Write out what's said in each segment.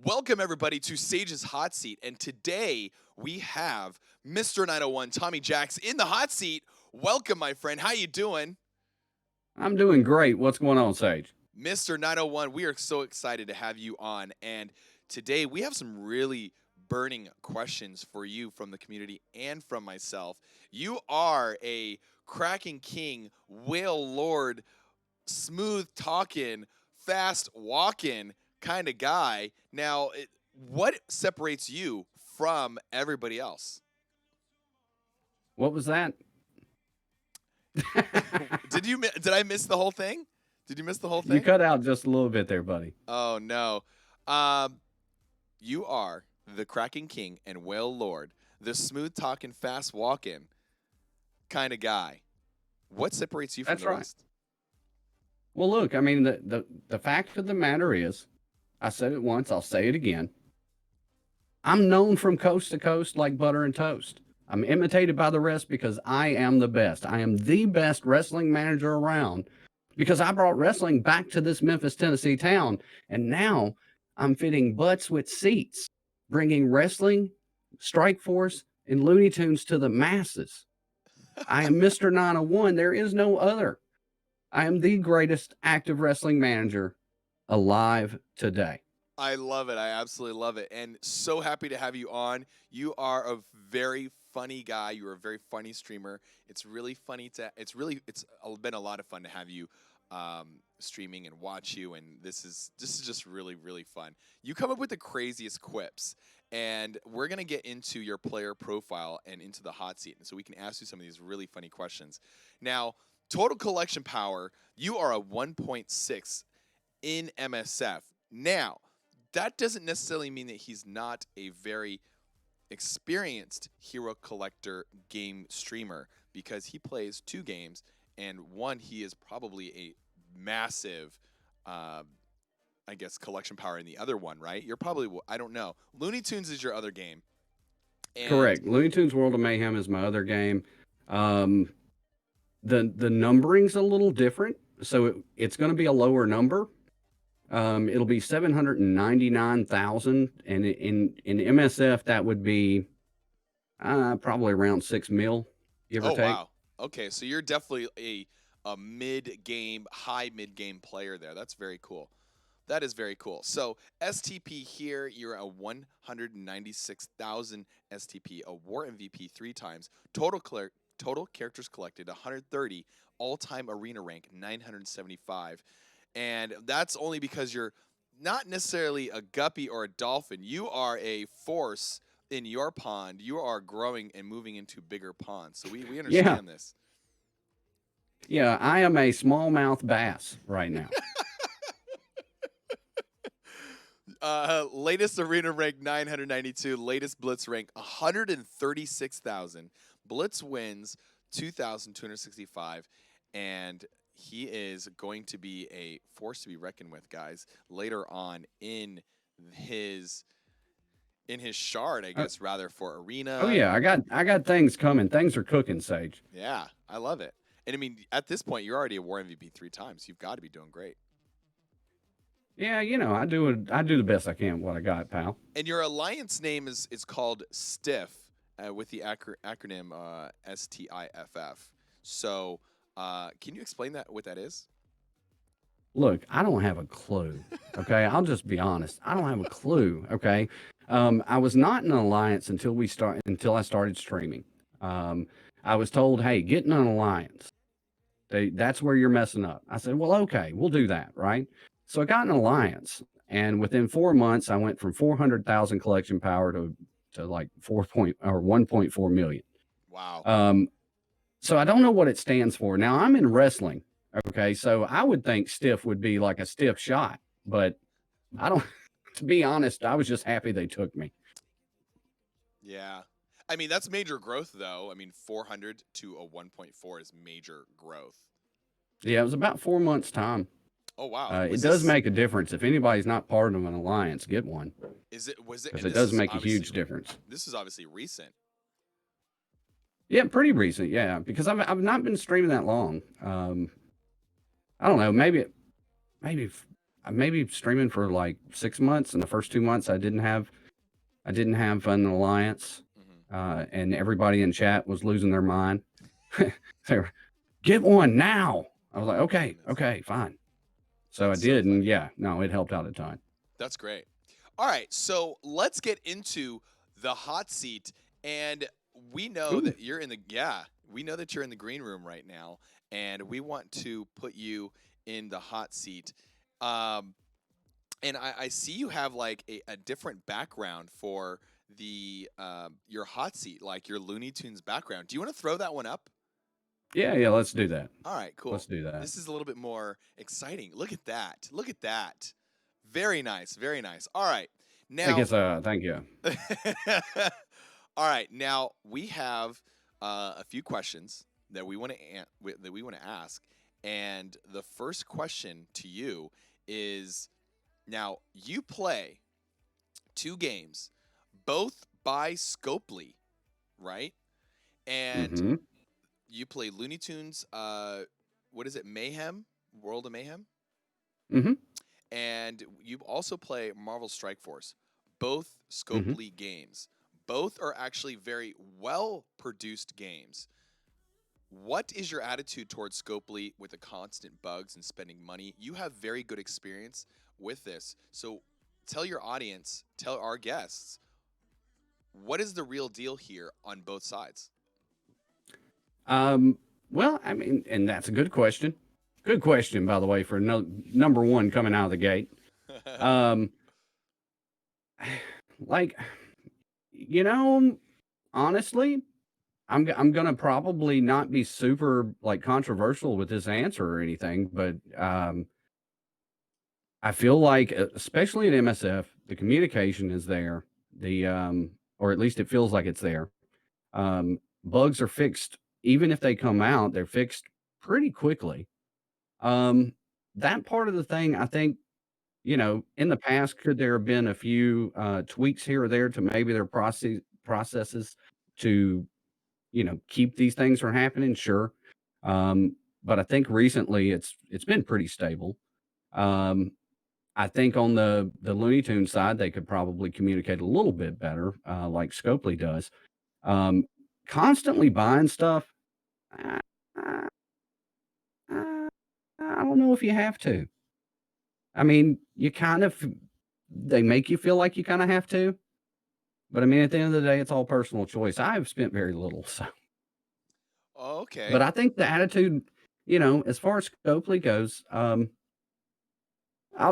Welcome everybody to Sage's Hot Seat, and today we have Mr. 901 Tommy Jax in the hot seat. Welcome, my friend. How you doing? I'm doing great. What's going on, Sage? Mr. 901, we are so excited to have you on, and today we have some really burning questions for you from the community and from myself. You are a cracking king, whale lord, smooth talking, fast walking kind of guy. Now, what separates you from everybody else? What was that? Did I miss the whole thing? Did you miss the whole You thing? cut out just a little bit there, buddy. Oh no. Um, you are the cracking king and whale lord, the smooth talking, fast walking kind of guy. What separates you from That's the right. rest? Well, look, I mean, the fact of the matter is, I said it once, I'll say it again. I'm known from coast to coast like butter and toast. I'm imitated by the rest because I am the best. I am the best wrestling manager around because I brought wrestling back to this Memphis, Tennessee town. And now I'm fitting butts with seats, bringing wrestling, Strike Force, and Looney Tunes to the masses. I am Mr. 901. There is no other. I am the greatest active wrestling manager alive today. I love it. I absolutely love it. And so happy to have you on. You are a very funny guy. You're a very funny streamer. It's really funny it's been a lot of fun to have you streaming and watch you, and this is just really really fun. You come up with the craziest quips, and we're going to get into your player profile and into the hot seat, and so we can ask you some of these really funny questions. Now, total collection power, you are a 1.6 in MSF. Now, that doesn't necessarily mean that he's not a very experienced hero collector game streamer, because he plays two games, and one, he is probably a massive I guess collection power in the other one, right? You're probably, I don't know, Looney Tunes is your other game. And Correct. Looney Tunes World of Mayhem is my other game. Um, the numbering's a little different, so it's going to be a lower number. It'll be 799,000, and in MSF that would be probably around 6 mil, give or oh take. wow, okay, so you're definitely a mid game, high mid game player there. That's very cool. That is very cool. So STP here, you're a 196,000 STP, a War MVP 3 times, total characters collected 130, all-time arena rank 975, and that's only because you're not necessarily a guppy or a dolphin. You are a force in your pond. You are growing and moving into bigger ponds. So we Yeah, understand this. yeah. I am a smallmouth bass right now. Latest arena rank 992, latest blitz rank 136,000. Blitz wins 2,265, and he is going to be a force to be reckoned with, guys. Later on his shard, I Uh, guess, rather, for oh arena. yeah, I got things coming. Things are cooking, Sage. Yeah, I love it. And I mean, at this point, you're already a War MVP 3 times. You've got to be doing great. Yeah, I do the best I can with what I got, pal. And your alliance name is called Stiff, with the acronym STIFF. So, can you explain what that is? Look, I don't have a clue. Okay, I'll just be honest. I don't have a clue. Okay, I was not in an alliance until I started streaming. Um, I was told, hey, get in an alliance. That's where you're messing up. I said, well, okay, we'll do that, right? So I got an alliance, and within 4 months, I went from 400,000 collection power to like 1.4 million. Wow. Um, so I don't know what it stands for. Now I'm in wrestling. Okay, so I would think stiff would be like a stiff shot, but I don't. To be honest, I was just happy they took me. Yeah. I mean, that's major growth, though. I mean, 400 to a 1.4 is major growth. Yeah, it was about 4 months time. Oh wow. It does make a difference. If anybody's not part of an alliance, get one Was it, because and it this does is make a obviously huge difference. this is obviously recent. Yeah, pretty recent. Yeah, because I've not been streaming that long. I don't know. Maybe maybe streaming for like 6 months, and the first 2 months I didn't have an alliance, Hmm. and everybody in chat was losing their mind. They were, get one now. I was like, Oh my okay, goodness. okay, fine. So I That's so did, and funny. yeah, no, it helped out a ton. That's great. All right, so let's get into the hot seat. And we know Ooh, that we know that you're in the green room right now, and we want to put you in the hot seat. Um, and I see you have like a different background for the your hot seat, like your Looney Tunes background. Do you want to throw that one up? yeah, yeah. Let's do that. All right, Let's cool. do that. This is a little bit more exciting. Look at that. Look at that. Very nice. Very nice. All right. I Now, guess. Thank you. all right. Now we have a few questions that we want to ask, and the first question to you is: now you play two games, both by Scopely, right? And Mm-hmm. you play Looney Tunes. What is it? Mayhem, World of Mayhem, Mm-hmm. and you also play Marvel Strike Force. Both Mm-hmm. Scopely games. Both are actually very well produced games. What is your attitude towards Scopely with the constant bugs and spending money? You have very good experience with this. So tell your audience, tell our guests, what is the real deal here on both sides? Um. Well, I mean, and that's a good question. Good question, by the way, for number one coming out of the gate. Um. Like, you know, honestly, I'm gonna probably not be super like controversial with this answer or anything, but I feel like, especially at MSF, the communication is there. Or at least it feels like it's there. Bugs are fixed, even if they come out, they're fixed pretty quickly. Um, that part of the thing, I think, in the past, could there have been a few tweaks here or there to maybe their processes to, keep these things from happening? Sure. But I think recently it's been pretty stable. Um, I think on the Looney Tunes side, they could probably communicate a little bit better, like Scopely does. Um, constantly buying stuff, uh, uh, uh, I don't know if you have to. I mean, you kind of they make you feel like you kind of have to, but I mean, at the end of the day, it's all personal choice. I've spent very little, so. But Okay. I think the attitude, as far as Scopely goes, I'll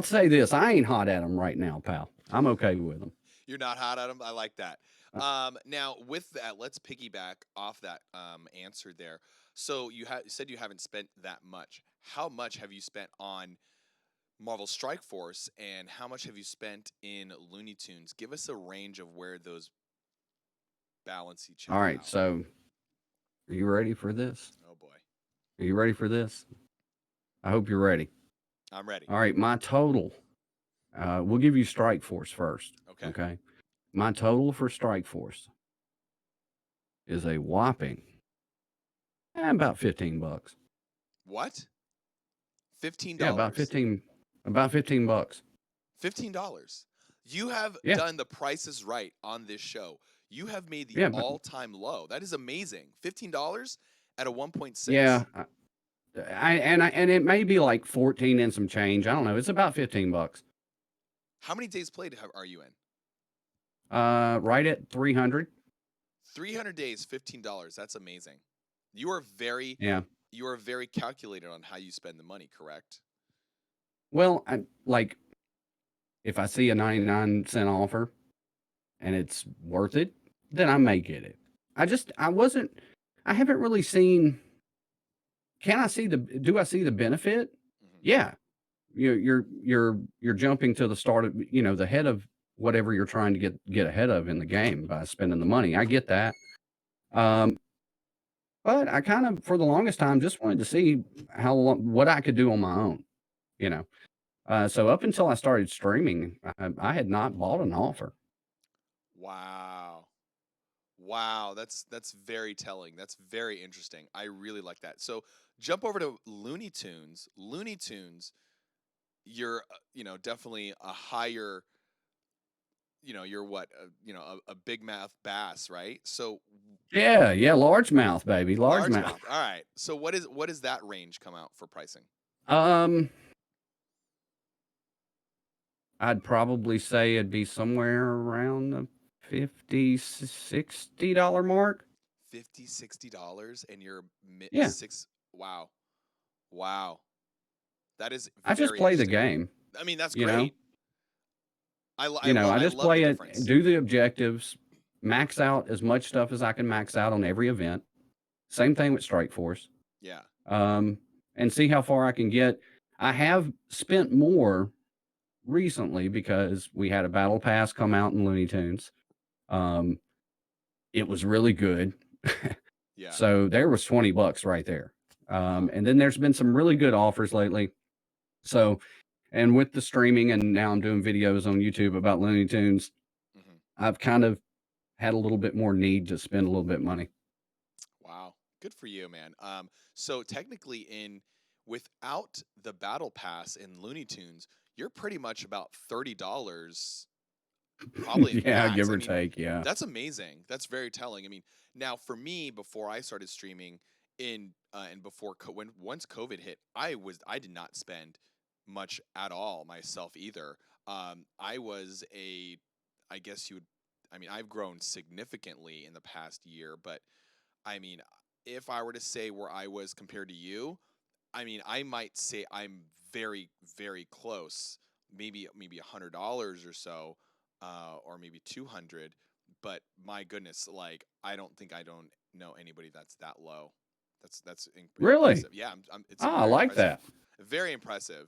say this: I ain't hot at them right now, pal. I'm okay with them. You're not hot at them. I like that. Now, with that, let's piggyback off that answer there. So you said you haven't spent that much. How much have you spent on Marvel Strike Force, and how much have you spent in Looney Tunes? Give us a range of where those balance each All other right, out. so are you ready for this? Oh boy, Are you ready for this? I hope you're ready. I'm ready. All right, my total. We'll give you Strike Force first. Okay. Okay. My total for Strike Force is a whopping about $15. What? Fifteen Yeah, about dollars. 15, about $15. $15. You have Yeah, done the prices right on this show. You have made the yeah, but all-time low. That is amazing. $15 at a 1.6. yeah. And it may be like 14 and some change. I don't know. It's about $15. How many days played are you in? Right at 300. 300 days, $15. That's amazing. You are very Yeah. you are very calculated on how you spend the money, correct? Well, like if I see a 99-cent offer and it's worth it, then I may get it. I haven't really seen. Do I see the benefit? Hmm. Yeah. You're jumping to the start of, the head of whatever you're trying to get ahead of in the game by spending the money. I get that. Um, but I kind of, for the longest time, just wanted to see what I could do on my own, you know. So up until I started streaming, I had not bought an offer. Wow. Wow, that's very telling. That's very interesting. I really like that. So, jump over to Looney Tunes. Looney Tunes, you're definitely a higher, you're what, a big mouth bass, right? So Yeah, yeah, largemouth, baby, largemouth. largemouth. All right. So what does that range come out for pricing? Um, I'd probably say it'd be somewhere around the 50, $60 mark. 50, $60, and you're Yeah, six. Wow. Wow. That is I just very play the interesting. game, I mean, that's you know. great. I I just love the play it, difference. do the objectives, max out as much stuff as I can max out on every event. Same thing with Strike Force. Yeah. Um, and see how far I can get. I have spent more recently because we had a battle pass come out in Looney Tunes. Um, it was really good. Yeah. So there was $20 right there. Wow. And then there's been some really good offers lately. So, and with the streaming, and now I'm doing videos on YouTube about Looney Tunes, Hmm. I've kind of had a little bit more need to spend a little bit of money. Wow. Good for you, man. So technically, in without the battle pass in Looney Tunes, you're pretty much about $30, probably at Yeah, max. give I or mean, take. Yeah. that's amazing. That's very telling. I mean, now for me, before I started streaming and before when once COVID hit, I did not spend much at all myself either. I was a, I guess you would, I mean, I've grown significantly in the past year, but I mean, if I were to say where I was compared to you, I mean, I might say I'm very, very close. Maybe $100 or so, or maybe 200. But my goodness, like I don't know anybody that's that low. That's Really? impressive. Yeah, it's Ah, I very like impressive, that. very impressive,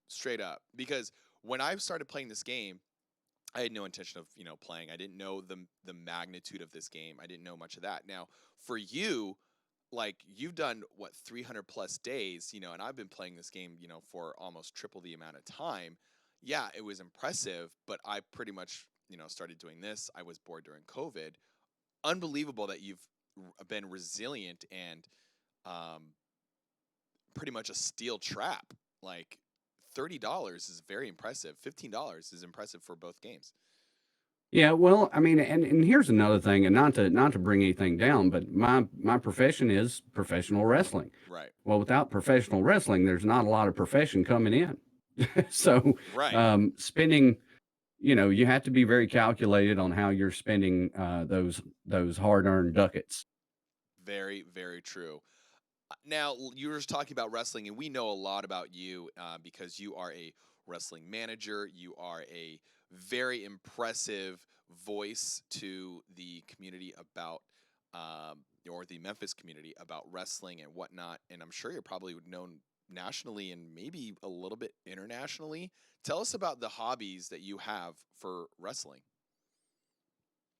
straight up. Because when I started playing this game, I had no intention of playing. I didn't know the magnitude of this game. I didn't know much of that. Now for you, like you've done what 300 plus days, and I've been playing this game, for almost triple the amount of time. Yeah, it was impressive, but I pretty much, started doing this. I was bored during COVID. Unbelievable that you've been resilient and um, pretty much a steel trap. Like $30 is very impressive. $15 is impressive for both games. Yeah, well, I mean, and here's another thing, and not to bring anything down, but my profession is professional wrestling. Right. Well, without professional wrestling, there's not a lot of profession coming in. So, Right. spending, you have to be very calculated on how you're spending those hard-earned ducats. Very, very true. Now, you were just talking about wrestling, and we know a lot about you because you are a wrestling manager. You are a very impressive voice to the community about, or the Memphis community about wrestling and whatnot. And I'm sure you're probably known nationally and maybe a little bit internationally. Tell us about the hobbies that you have for wrestling.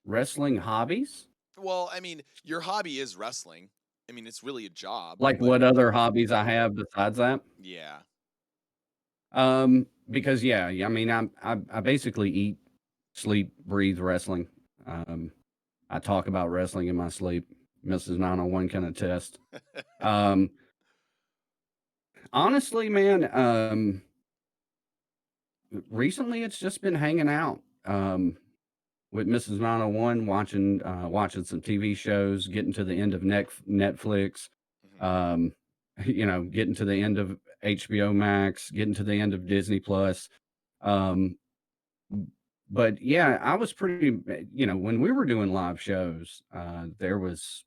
Wrestling hobbies? Well, I mean, your hobby is wrestling. I mean, it's really a job, Like but what other hobbies I have besides that? yeah. Because yeah, I mean, I basically eat, sleep, breathe wrestling. Um, I talk about wrestling in my sleep. Mrs. 901 can attest. Um, honestly, man, recently it's just been hanging out with Mrs. 901, watching some TV shows, getting to the end of Netflix, Mhm. um, getting to the end of HBO Max, getting to the end of Disney Plus. Um, but yeah, I was pretty, when we were doing live shows, there was,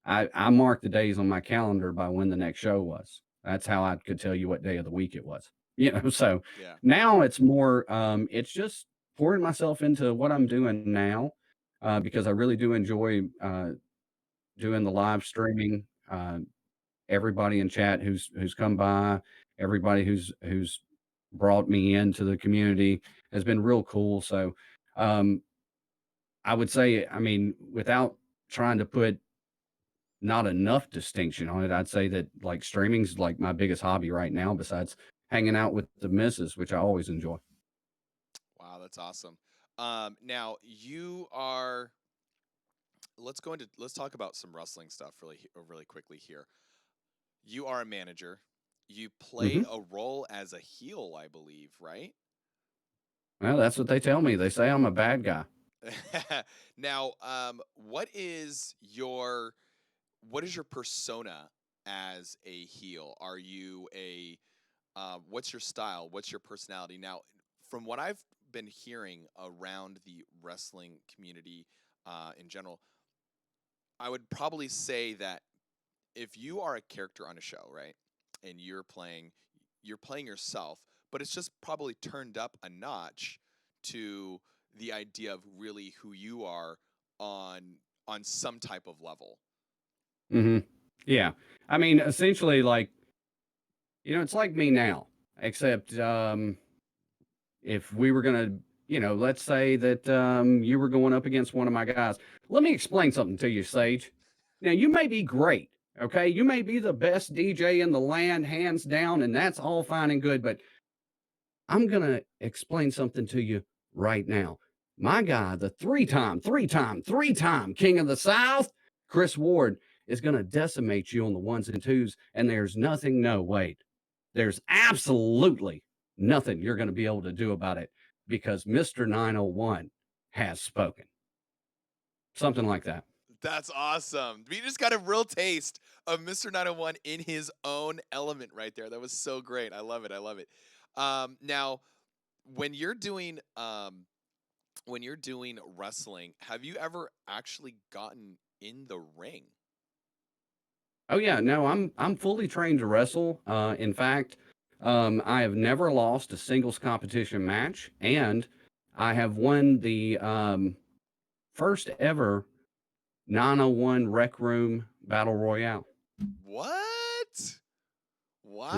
I marked the days on my calendar by when the next show was. That's how I could tell you what day of the week it was. So Yeah. now it's more, it's just pouring myself into what I'm doing now, because I really do enjoy doing the live streaming. Everybody in chat who's come by, everybody who's brought me into the community has been real cool. So um, I would say, I mean, without trying to put not enough distinction on it, I'd say that like streaming's like my biggest hobby right now, besides hanging out with the missus, which I always enjoy. Wow, that's awesome. Now you are. Let's talk about some wrestling stuff really quickly here. You are a manager. you play Hmm. a role as a heel, I believe, right? Well, that's what they tell me. They say I'm a bad guy. Now, what is your persona as a heel? Are you a what's your style? What's your personality? Now, from what I've been hearing around the wrestling community in general, I would probably say that if you are a character on a show, right, and you're playing yourself, but it's just probably turned up a notch to the idea of really who you are on on some type of level. Hmm. Yeah. I mean, essentially, like, it's like me now, except if we were going to, let's say that you were going up against one of my guys. Let me explain something to you, Sage. Now, you may be great, okay? You may be the best DJ in the land, hands down, and that's all fine and good, but I'm going to explain something to you right now. My guy, the three-time king of the South, Chris Ward, is going to decimate you on the ones and twos, and there's nothing, no, wait. There's absolutely nothing you're going to be able to do about it because Mr. 901 has spoken. Something like that. That's awesome. We just got a real taste of Mr. 901 in his own element right there. That was so great. I love it. I love it. Now, when you're doing wrestling, have you ever actually gotten in the ring? Oh yeah, no, I'm fully trained to wrestle. In fact, I have never lost a singles competition match, and I have won the first ever 901 Rec Room Battle Royale. What? This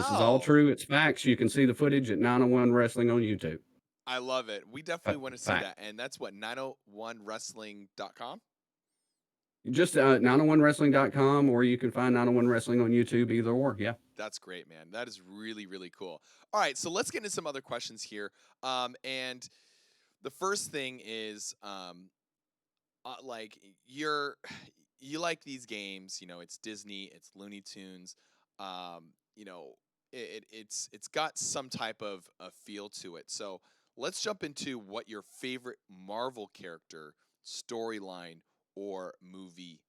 is all Wow. true. It's facts. You can see the footage at 901 Wrestling on YouTube. I love it. We definitely want to see Fact. that. And that's what 901wrestling.com. Just 901wrestling.com, or you can find 901 Wrestling on YouTube, either or. Yeah. That's great, man. That is really, really cool. All right, so let's get into some other questions here. And the first thing is, like you like these games. You know, it's Disney, it's Looney Tunes. You know, it's got some type of a feel to it. So let's jump into what your favorite Marvel character, storyline, or movie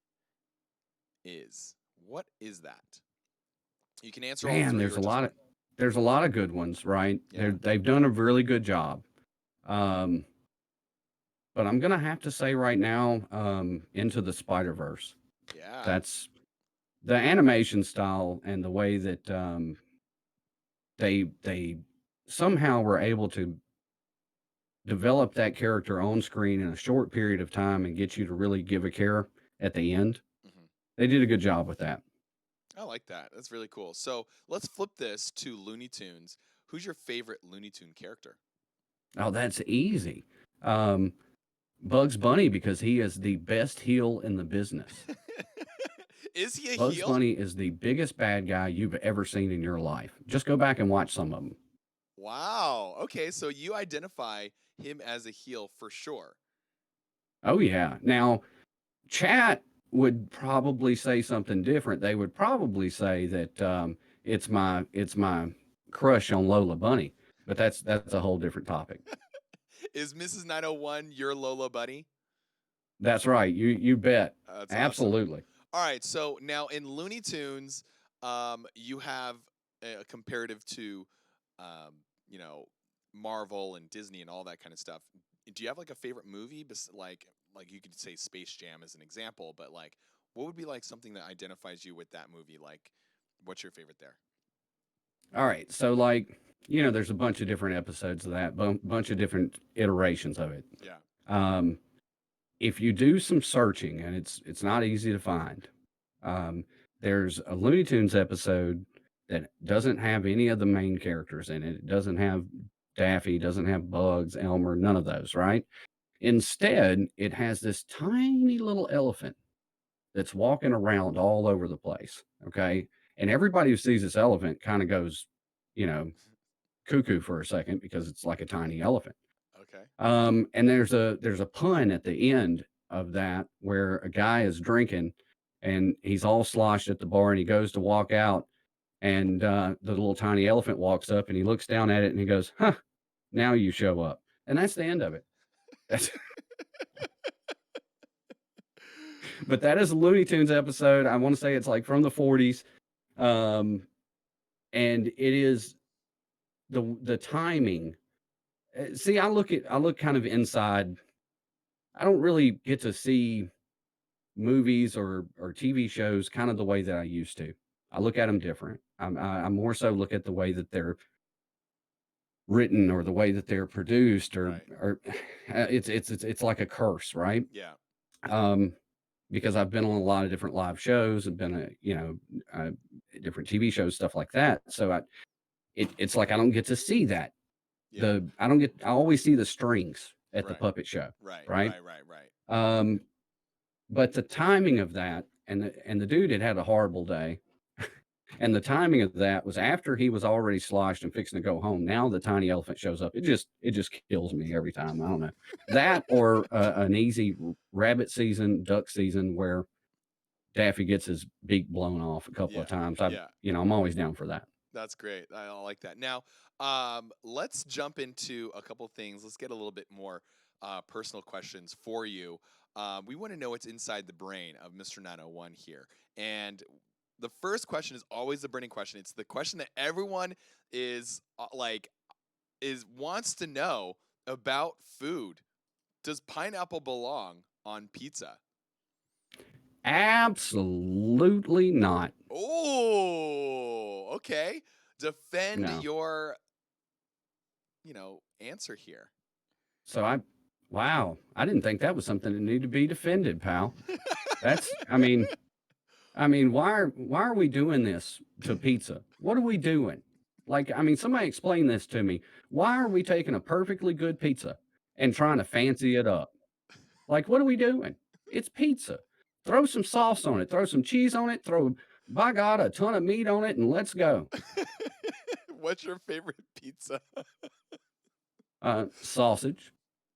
is. What is that? You can answer all Man, three or just one. there's a lot of good ones, right? Yeah. They've done a really good job. Um, but I'm gonna have to say right now, Into the Spider Verse. Yeah. That's the animation style and the way that they somehow were able to develop that character on screen in a short period of time and get you to really give a care at the end. Hmm. They did a good job with that. I like that. That's really cool. So let's flip this to Looney Tunes. Who's your favorite Looney Tune character? Oh, that's easy. Um, Bugs Bunny, because he is the best heel in the business. Is he a Bugs heel? Bunny is the biggest bad guy you've ever seen in your life. Just go back and watch some of them. Wow. Okay, so you identify him as a heel for sure. Oh yeah. Now, chat would probably say something different. They would probably say that it's my crush on Lola Bunny, but that's a whole different topic. Is Mrs. 901 your Lola Bunny? That's right. You bet. That's awesome. Absolutely. All right, so now in Looney Tunes, you have a comparative to, um, you know, Marvel and Disney and all that kind of stuff. Do you have like a favorite movie? Like you could say Space Jam as an example, but like, what would be like something that identifies you with that movie? Like, what's your favorite there? All right. So like, there's a bunch of different episodes of that, bunch of different iterations of it. Yeah. Um, if you do some searching, and it's not easy to find, um, there's a Looney Tunes episode that doesn't have any of the main characters in it. It doesn't have Daffy, doesn't have Bugs, Elmer, none of those, right? Instead, it has this tiny little elephant that's walking around all over the place. Okay. And everybody who sees this elephant kind of goes, you know, cuckoo for a second because it's like a tiny elephant. Okay. And there's a pun at the end of that where a guy is drinking and he's all sloshed at the bar and he goes to walk out And the little tiny elephant walks up and he looks down at it and he goes, "Huh, now you show up." And that's the end of it. That's, but that is a Looney Tunes episode. I want to say it's like from the 40s. Um, and it is the timing. See, I look kind of inside. I don't really get to see movies or TV shows kind of the way that I used to. I look at them different. I more so look at the way that they're written or the way that they're produced Right. or it's like a curse, right? Yeah. Um, because I've been on a lot of different live shows, I've been uh, different TV shows, stuff like that. So it's like I don't get to see that. Yeah. I always see the strings at the Right. puppet show, Right. right? Right. Right. Right. Um, but the timing of that and the dude had a horrible day. And the timing of that was after he was already sloshed and fixing to go home. Now the tiny elephant shows up. It just kills me every time. I don't know that or an easy rabbit season, duck season where Daffy gets his beak blown off a couple Yeah. of times. Yeah. I'm always down for that. That's great. I like that. Now, let's jump into a couple things. Let's get a little bit more personal questions for you. We want to know what's inside the brain of Mr. 901 here. And the first question is always the burning question. It's the question that everyone is wants to know about food. Does pineapple belong on pizza? Absolutely not. Oh, okay. Defend No. your, answer here. So wow, I didn't think that was something that needed to be defended, pal. That's, I mean, why are we doing this to pizza? What are we doing? Like, somebody explain this to me. Why are we taking a perfectly good pizza and trying to fancy it up? Like, what are we doing? It's pizza. Throw some sauce on it, throw some cheese on it, throw, by God, a ton of meat on it, and let's go. What's your favorite pizza? Sausage.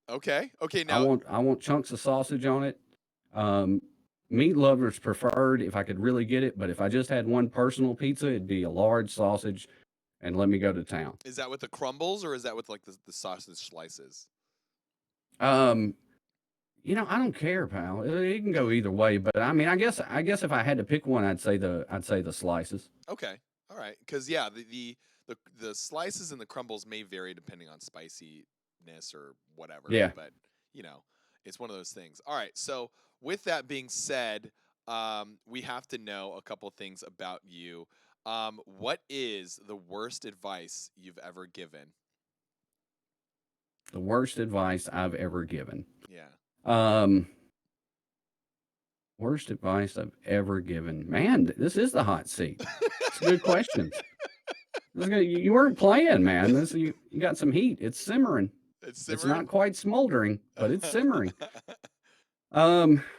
Okay. Okay. I Now, want chunks of sausage on it. Um, Meat lovers preferred if I could really get it, but if I just had one personal pizza, it'd be a large sausage and let me go to town. is that with the crumbles or is that with like the sausage slices? Um, I don't care, pal. It can go either way, but I guess if I had to pick one, I'd say the slices. Okay. All right. Because yeah, the slices and the crumbles may vary depending on spiciness or whatever, Yeah. but you know, it's one of those things. All right. So with that being said, we have to know a couple things about you. What is the worst advice you've ever given? The worst advice I've ever given. Yeah. Um, Worst advice I've ever given. Man, this is the hot seat. It's good questions. You weren't playing, man. You got some heat. It's simmering. It's It's simmering. not quite smoldering, but it's simmering.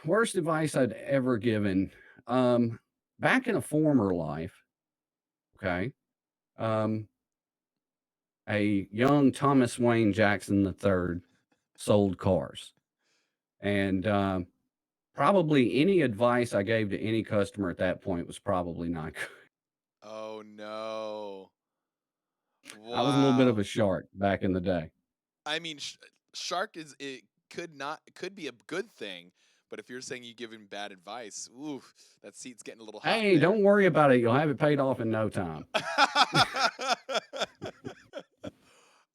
Worst advice I'd ever given. Back in a former life, okay, um, a young Thomas Wayne Jackson III sold cars. And probably any advice I gave to any customer at that point was probably not good. Oh no. I was a little bit of Wow. a shark back in the day. I mean, shark is it could not it could be a good thing, but if you're saying you give him bad advice, ooh, that seat's getting a little hot Hey, there. don't worry about it. You'll have it paid off in no time. They're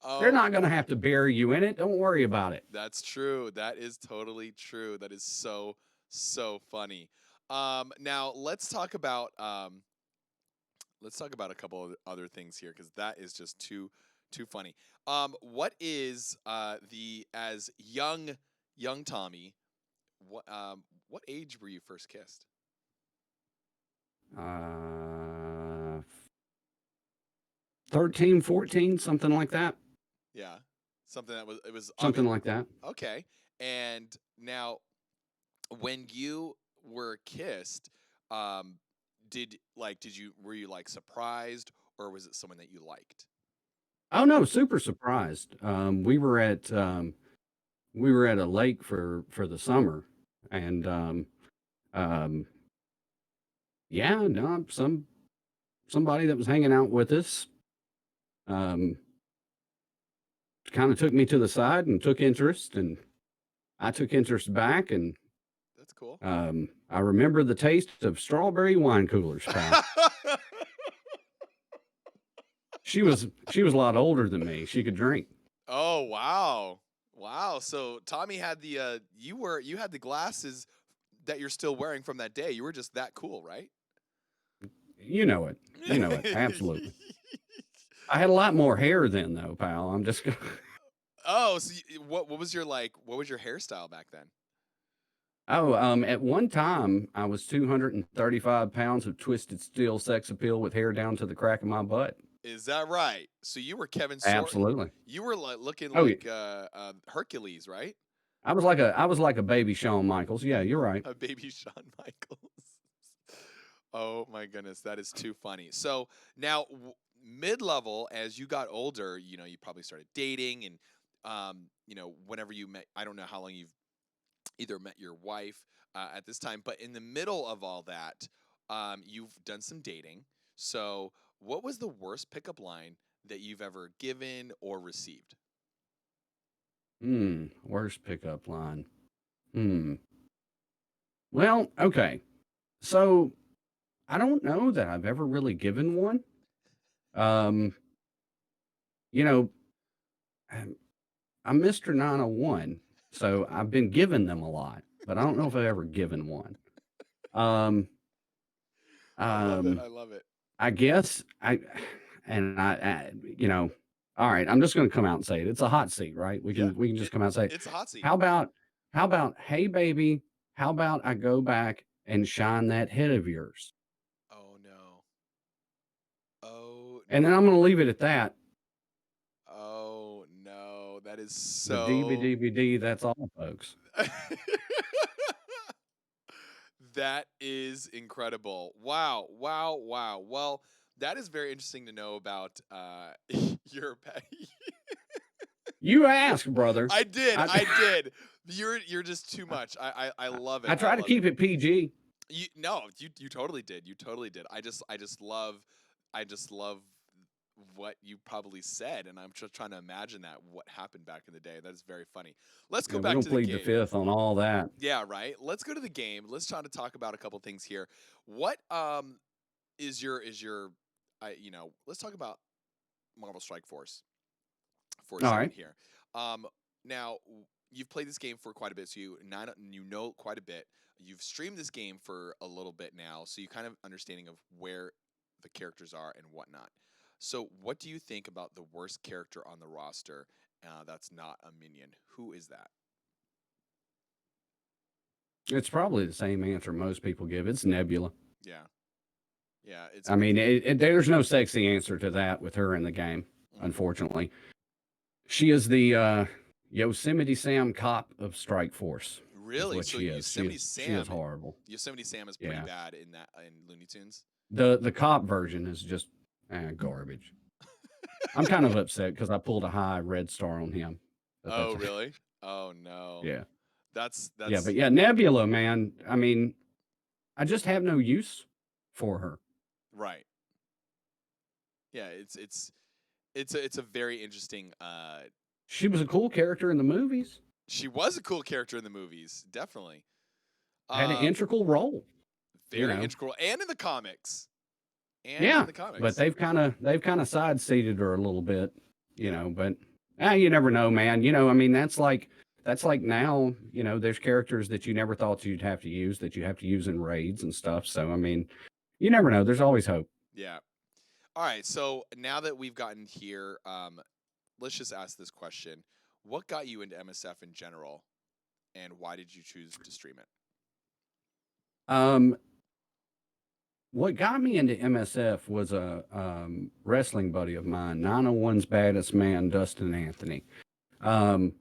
Oh not going to man, have to bury you in it. Don't worry about it. that's true. That is totally true. That is so funny. Now let's talk about a couple of other things here because that is just too funny. What is the as young Tommy? What age were you first kissed? Uh, 13, 14, something like that. Yeah, something that was it was Something obvious. like that. Okay, and now when you were kissed, um, did you were you like surprised or was it someone that you liked? Oh no, super surprised. We were at a lake for the summer, and um, yeah, no, some somebody that was hanging out with us, kind of took me to the side and took interest, and I took interest back, and That's cool. I remember the taste of strawberry wine coolers, pal. She was a lot older than me. She could drink. Oh, wow. Wow. So Tommy had the you had the glasses that you're still wearing from that day. You were just that cool, right? You know it. You know it. Absolutely. I had a lot more hair then, though, pal. I'm just. Oh, so what was your what was your hairstyle back then? Oh, at one time I was 235 pounds of twisted steel sex appeal with hair down to the crack of my butt. Is that right? So you were Kevin Sort. Absolutely. You were like looking Oh, yeah. like Hercules, right? I was like a baby Shawn Michaels. Yeah, you're right. A baby Shawn Michaels. Oh my goodness, that is too funny. So now, mid-level, as you got older, you know, you probably started dating, and you know, whenever you met, I don't know how long you've either met your wife at this time, but in the middle of all that, you've done some dating. So, what was the worst pickup line that you've ever given or received? Worst pickup line. Well, okay. So I don't know that I've ever really given one. Um, you know, I'm I'm Mr. 901, so I've been giving them a lot, but I don't know if I've ever given one. Um, I love it. um, I love it. I guess you know, all right, I'm just going to come out and say it. It's a hot seat, right? Yeah, We can just come out and say, it's a hot seat. how about, hey, baby, how about I go back and shine that head of yours? Oh no. Oh And then I'm going to leave it at that. Oh no, that is The so. DVD, that's all, folks. That is incredible. Wow, wow, wow. Well, that is very interesting to know about your pet. You ask, brother. I did, I, I did. You're just too much. I love it. I I try to love it. keep it PG. You no, you totally did. You totally did. I just love what you probably said, and I'm just trying to imagine that what happened back in the day. That is very funny. Let's go Yeah, we're back gonna to the plead the game. fifth on all that. Yeah, right. Let's go to the game. Let's try to talk about a couple things here. What is your let's talk about Marvel Strike Force for a All second right. here. Now you've played this game for quite a bit, so you know quite a bit. You've streamed this game for a little bit now, so you kind of understanding of where the characters are and whatnot. So, what do you think about the worst character on the roster that's not a minion? Who is that? It's probably the same answer most people give. It's Nebula. Yeah, yeah, it's I mean, there's no sexy answer to that with her in the game, mhm. unfortunately. She is the Yosemite Sam cop of Strike Force, is Really. what So she is. She is horrible. Yosemite Sam is pretty Yeah. bad in that in Looney Tunes. The cop version is just garbage. I'm kind of upset because I pulled a high red star on him. But Oh, that's really? Oh no. yeah. That's Yeah, that's but yeah, Nebula, man. I mean, I just have no use for her. right. Yeah, it's a very interesting She was a cool character in the movies. she was a cool character in the movies, definitely. Had an Um integral role, you very know. integral and in the comics. And in Yeah, the but comics. they've kind of side seated her a little bit, you Yeah. know. But you never know, man. You know, I mean, that's like now, you know, there's characters that you never thought you'd have to use that you have to use in raids and stuff. So I mean, you never know. There's always hope. Yeah. All right, so now that we've gotten here, let's just ask this question. What got you into MSF in general and why did you choose to stream it? Um, what got me into MSF was a wrestling buddy of mine, 901's baddest man, Dustin Anthony. Um,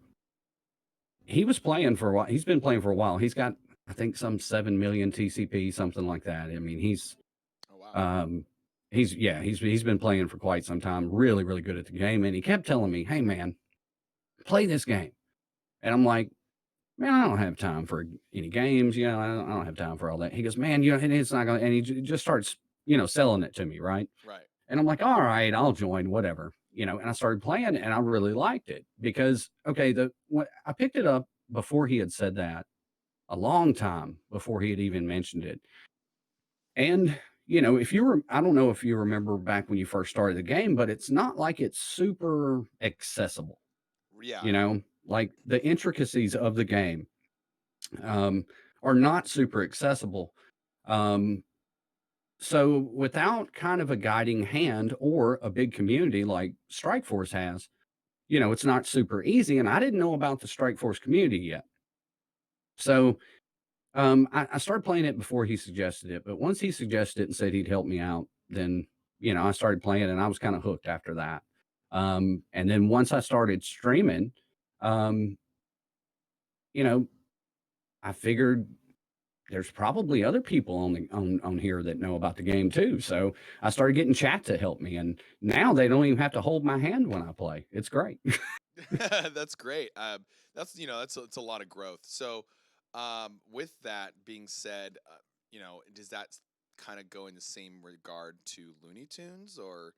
he was playing for a while. He's been playing for a while. He's got, I think, some 7 million TCP, something like that. I mean, Oh wow. um, he's been playing for quite some time. Really, really good at the game. And he kept telling me, "Hey, man, play this game." And I'm like, "Man, I don't have time for any games. You know, I don't have time for all that." He goes, "Man, you know, and it's not going." And he just starts selling it to me, right? Right. And I'm like, all right, I'll join, whatever, And I started playing, and I really liked it because, okay, I picked it up before he had said that, a long time before he had even mentioned it. And if you were, I don't know if you remember back when you first started the game, but it's not like it's super accessible. Yeah. Like the intricacies of the game um, are not super accessible. Um, so without kind of a guiding hand or a big community like Strike Force has, it's not super easy. And I didn't know about the Strike Force community yet. So I started playing it before he suggested it, but once he suggested it and said he'd help me out, then I started playing and I was kind of hooked after that. And then once I started streaming, um, you know, I figured there's probably other people on here that know about the game too. So I started getting chat to help me, and now they don't even have to hold my hand when I play. It's great. That's great. It's a lot of growth. So, with that being said, does that kind of go in the same regard to Looney Tunes or?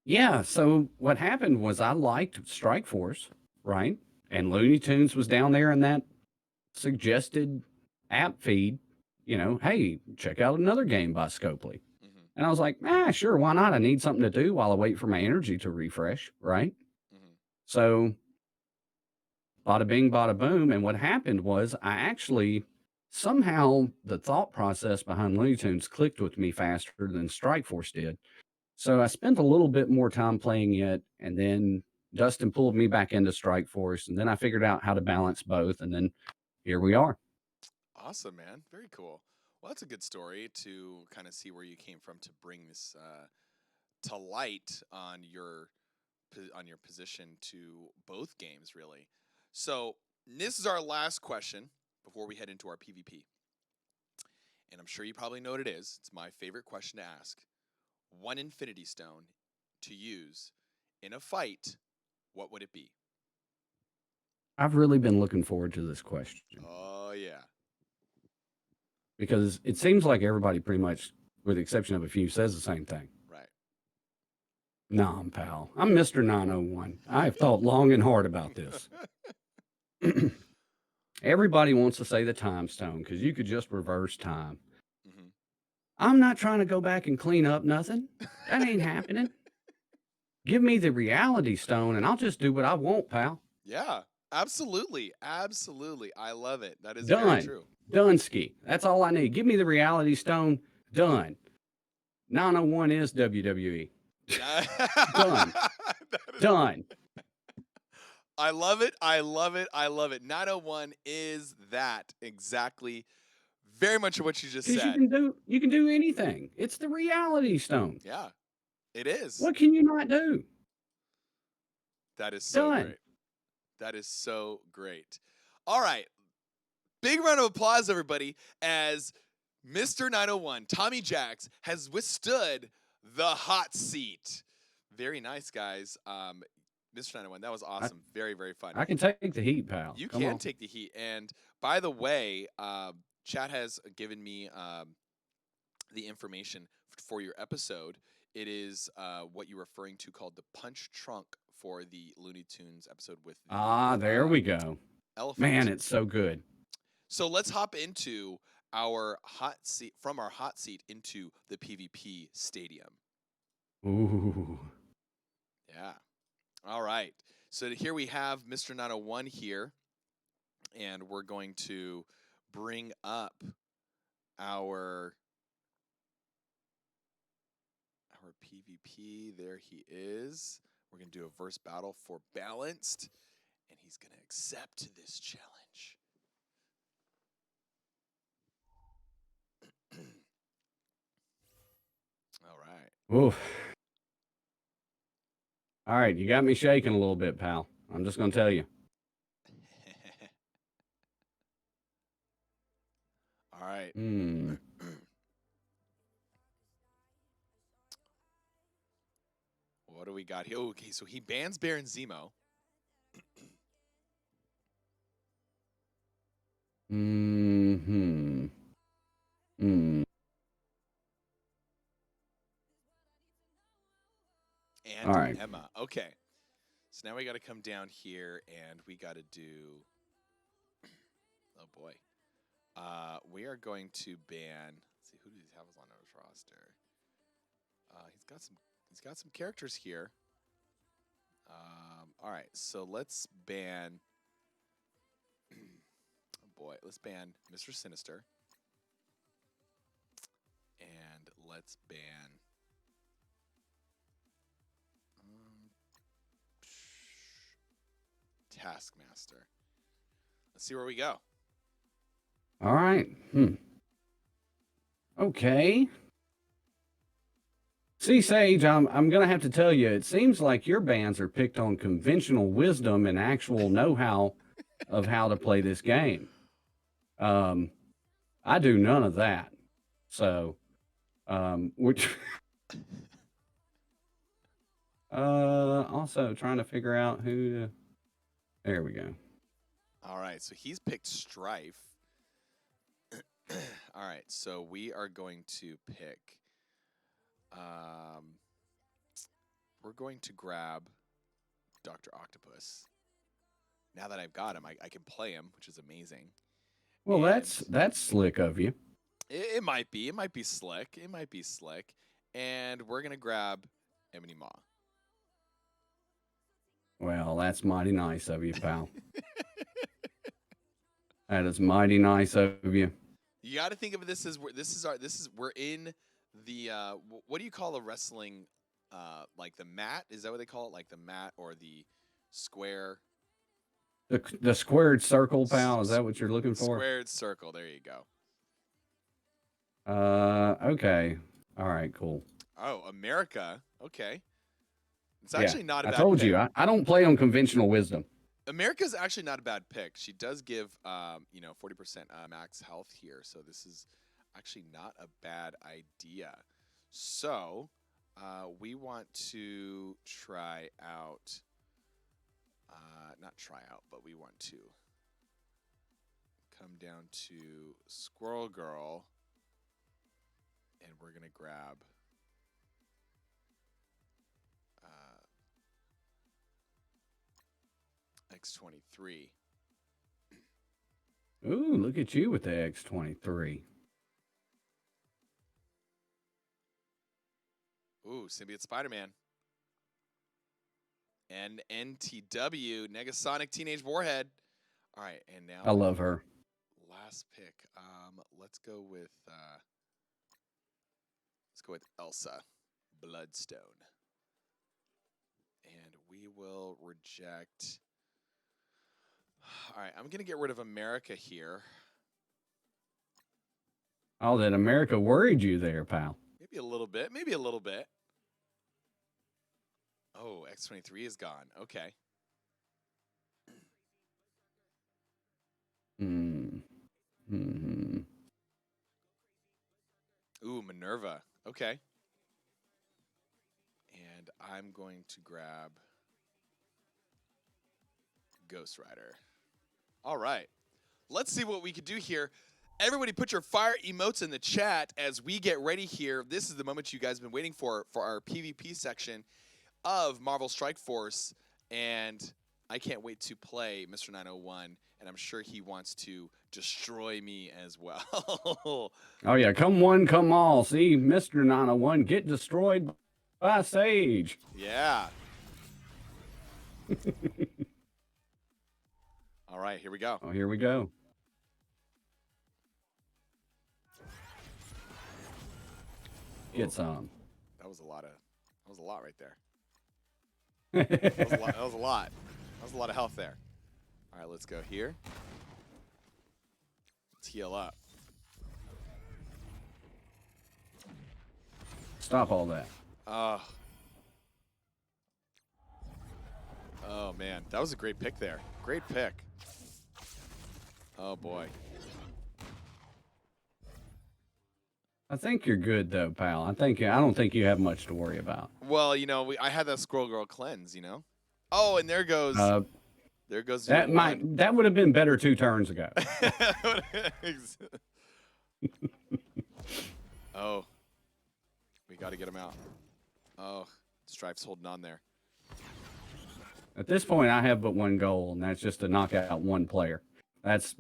Yeah. So what happened was I liked Strike Force, right? And Looney Tunes was down there in that suggested app feed. Hey, check out another game by Scopely. Hmm. And I was like, sure, why not? I need something to do while I wait for my energy to refresh, right? Hmm. So bada bing, bada boom. And what happened was I actually somehow the thought process behind Looney Tunes clicked with me faster than Strike Force did. So I spent a little bit more time playing it, and then Dustin pulled me back into Strike Force, and then I figured out how to balance both, and then here we are. Awesome, man. Very cool. Well, that's a good story to kind of see where you came from to bring this to light on your position to both games, really. So this is our last question before we head into our PvP, and I'm sure you probably know what it is. It's my favorite question to ask. One Infinity Stone to use in a fight, what would it be? I've really been looking forward to this question Oh yeah, because it seems like everybody pretty much, with the exception of a few, says the same thing. right. Nah, pal. I'm Mr. 901. I've thought long and hard about this. Everybody wants to say the time stone because you could just reverse time. Hmm. I'm not trying to go back and clean up nothing. That ain't happening. Give me the reality stone and I'll just do what I want, pal. Yeah, absolutely, absolutely. I love it. That is very Done. true. Done ski. That's all I need. Give me the reality stone. Done. 901 is WWE. Done. That is- Done. I love it. I love it. I love it. 901 is that exactly very much what you just Because said. you can do anything. It's the reality stone. Yeah, it is. What can you not do? That is so Done. great. That is so great. All right. Big round of applause, everybody, as Mr. 901, Tommy Jax, has withstood the hot seat. Very nice, guys. Mr. 901, that was I, awesome. Very, very fun. I can take the heat, pal. You Come can on. take the heat. And by the way, Chat has given me the information for your episode. It is what you're referring to called the punch trunk for the Looney Tunes episode with the There we go. Man, elephant. it's so good. So let's hop into our hot seat from our hot seat into the PvP stadium. Ooh. Yeah. All right. So here we have Mr. 901 here, and we're going to bring up our PvP. There he is. We're going to do a verse battle for balanced, and he's going to accept this challenge. All right. Oof. All right, you got me shaking a little bit, pal. I'm just going to tell you. All right. Hmm. What do we got here? Okay, so he bans Baron Zemo. Hmm. Hmm. and All right. Emma. Okay. So now we got to come down here and we got to do. Oh boy. We are going to ban. Let's see, who does he have on his roster? He's got some characters here. All right, so let's ban. Oh boy, let's ban Mr. Sinister, and let's ban. Taskmaster. Let's see where we go. All right. Okay. See, Sage, I'm gonna have to tell you, it seems like your bans are picked on conventional wisdom and actual know-how of how to play this game. I do none of that. So, which also trying to figure out who to. There we go. All right, so he's picked Strife. All right, so we are going to pick. We're going to grab Dr. Octopus. Now that I've got him, I can play him, which is amazing. Well, And that's slick of you. it might be. It might be slick. It might be slick. And we're gonna grab Ebony Maw. Well, that's mighty nice of you, pal. That is mighty nice of you. You got to think of this as we're in the what do you call a wrestling like the mat? Is that what they call it? Like the mat or the square? The squared circle, pal. Is that what you're looking for? Squared circle. There you go. Okay. All right, cool. Oh, America. Okay. It's actually not a bad I told pick. you, I don't play on conventional wisdom. America's actually not a bad pick. She does give 40% max health here, so this is actually not a bad idea. So we want to try out, not try out, but we want to come down to Squirrel Girl, and we're gonna grab. X23. Ooh, look at you with the X23. Ooh, Symbiote Spider-Man. And NTW, Negasonic Teenage Warhead. All right, and now I love her. Last pick. Let's go with Elsa, Bloodstone. And we will reject. All right, I'm going to get rid of America here. Oh, that America worried you there, pal. Maybe a little bit. Maybe a little bit. Oh, X23 is gone. Okay. Mm-hmm. Ooh, Minerva. Okay. And I'm going to grab Ghost Rider. All right. Let's see what we can do here. Everybody put your fire emotes in the chat as we get ready here. This is the moment you guys have been waiting for our PvP section of Marvel Strike Force. And I can't wait to play Mr. 901. And I'm sure he wants to destroy me as well. Oh, yeah. Come one, come all. See, Mr. 901 get destroyed by Sage. Yeah. All right, here we go. Oh, here we go. Get some. That was a lot right there. That was a lot. That was a lot of health there. All right, let's go here. Let's heal up. Stop all that. Oh man, that was a great pick there. Great pick. Oh boy. I think you're good though, pal. I don't think you have much to worry about. Well, I had that Squirrel Girl cleanse, Oh, and there goes that would have been better 2 turns ago. Oh, we got to get him out. Oh, Strife's holding on there. At this point, I have but one goal, and that's just to knock out one player. That's.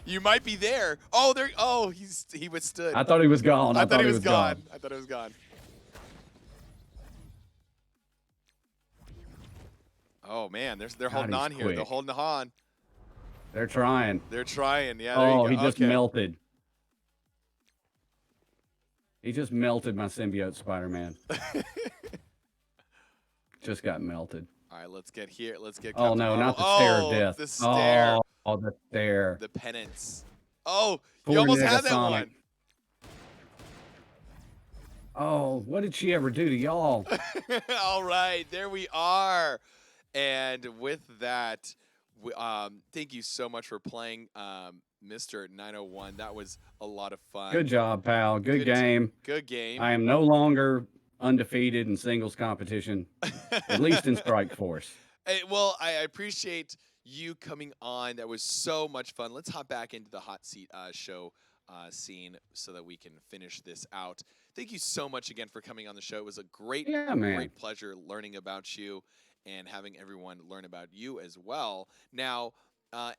You might be there. Oh, there. Oh, he withstood. I thought he was gone. I thought he was gone. gone. I thought he was gone. Oh man, they're holding on here. Quick. They're holding on. They're trying. They're trying. Yeah. Oh, he just melted. He just melted my symbiote Spider-Man. Just got melted. All right, let's get here. Let's get. Oh no, not the stare of death. The stare. Oh, the stare. The penance. Oh, Poor you almost had that Negasonic. one. Oh, what did she ever do to y'all? All right, there we are. And with that, thank you so much for playing, Mr. 901. That was a lot of fun. Good job, pal. Good game. Good game. I am no longer undefeated in singles competition, at least in Strike Force. Hey, well, I appreciate you coming on. That was so much fun. Let's hop back into the hot seat show scene so that we can finish this out. Thank you so much again for coming on the show. It was a great pleasure learning about you and having everyone learn about you as well. Now,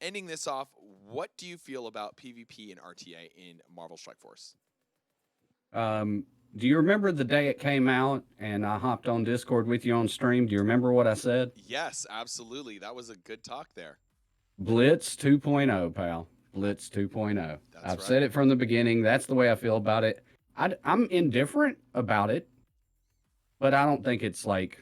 ending this off, what do you feel about PvP and RTA in Marvel Strike Force? Do you remember the day it came out and I hopped on Discord with you on stream? Do you remember what I said? Yes, absolutely. That was a good talk there. Blitz 2.0, pal. Blitz 2.0. I've said it from the beginning. That's the way I feel about it. I'm indifferent about it, but I don't think it's like,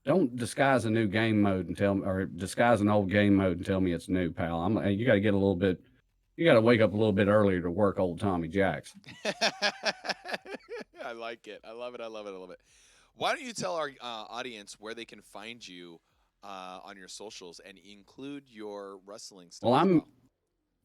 don't disguise a new game mode and tell me, or disguise an old game mode and tell me it's new, pal. You got to get a little bit, you got to wake up a little bit earlier to work old Tommy Jax. I like it. I love it. I love it. I love it. Why don't you tell our audience where they can find you on your socials and include your wrestling stuff? Well,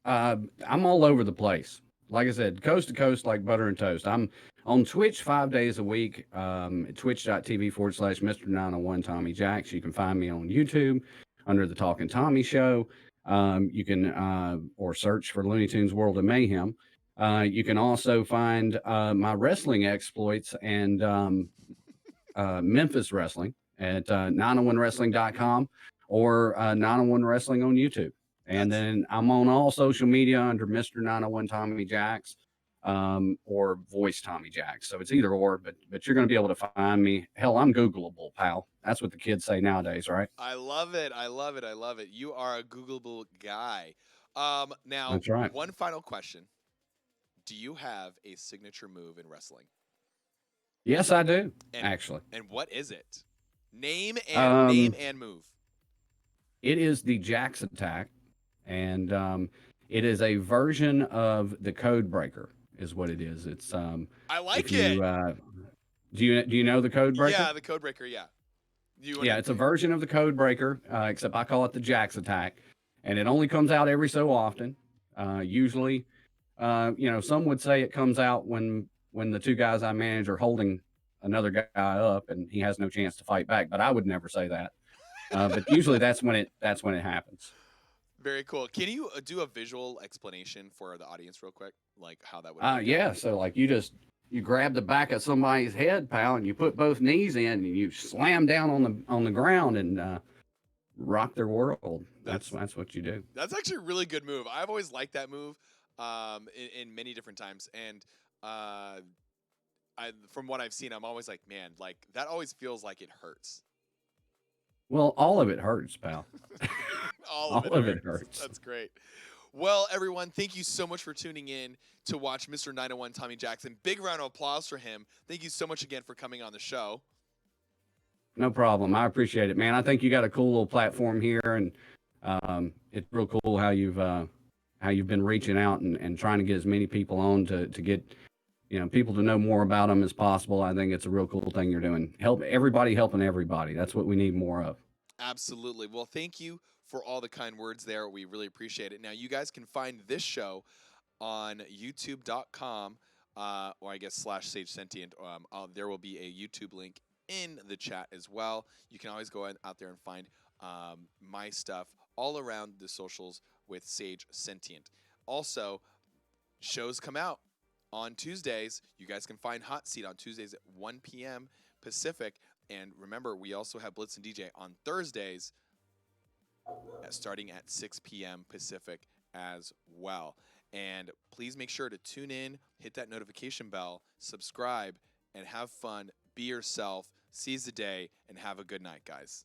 I'm all over the place. Like I said, coast to coast, like butter and toast. I'm on Twitch 5 days a week, at twitch.tv/Mr. 901 Tommy Jax. You can find me on YouTube under the Talking Tommy Show. You can, or search for Looney Tunes World of Mayhem. You can also find my wrestling exploits and Memphis Wrestling at 901wrestling.com or 901 Wrestling on YouTube. And then I'm on all social media under Mr. 901 Tommy Jax or Voice Tommy Jax. So it's either or, but you're going to be able to find me. Hell, I'm Googleable, pal. That's what the kids say nowadays, right? I love it. I love it. I love it. You are a Googleable guy. Now, that's right. One final question. Do you have a signature move in wrestling? Yes, I do, actually. And what is it? Name and move. It is the Jax attack. And it is a version of the Code Breaker, is what it is. It's I like it. Do you know the Code Breaker? Yeah, the Code Breaker. Yeah. It's a version of the Code Breaker, except I call it the Jax attack, and it only comes out every so often. Usually, some would say it comes out when the two guys I manage are holding another guy up and he has no chance to fight back. But I would never say that. But usually that's when it happens. Very cool. Can you do a visual explanation for the audience real quick? Like how that would yeah. So like you grab the back of somebody's head, pal, and you put both knees in and you slam down on the ground and rock their world. That's what you do. That's actually a really good move. I've always liked that move in many different times. And from what I've seen, I'm always like, man, like that always feels like it hurts. Well, all of it hurts, pal. all of it hurts. That's great. Well, everyone, thank you so much for tuning in to watch Mr. 901 Tommy Jackson. Big round of applause for him. Thank you so much again for coming on the show. No problem. I appreciate it, man. I think you got a cool little platform here, and it's real cool how you've been reaching out and trying to get as many people on to get people to know more about them as possible. I think it's a real cool thing you're doing. Helping everybody. That's what we need more of. Absolutely. Well, thank you for all the kind words there. We really appreciate it. Now, you guys can find this show on youtube.com or I guess /Sage Sentient. There will be a YouTube link in the chat as well. You can always go out there and find my stuff all around the socials with Sage Sentient. Also, shows come out on Tuesdays. You guys can find Hot Seat on Tuesdays at 1 p.m. Pacific. And remember, we also have Blitz and DJ on Thursdays, starting at 6 p.m. Pacific as well. And please make sure to tune in, hit that notification bell, subscribe, and have fun. Be yourself, seize the day, and have a good night, guys.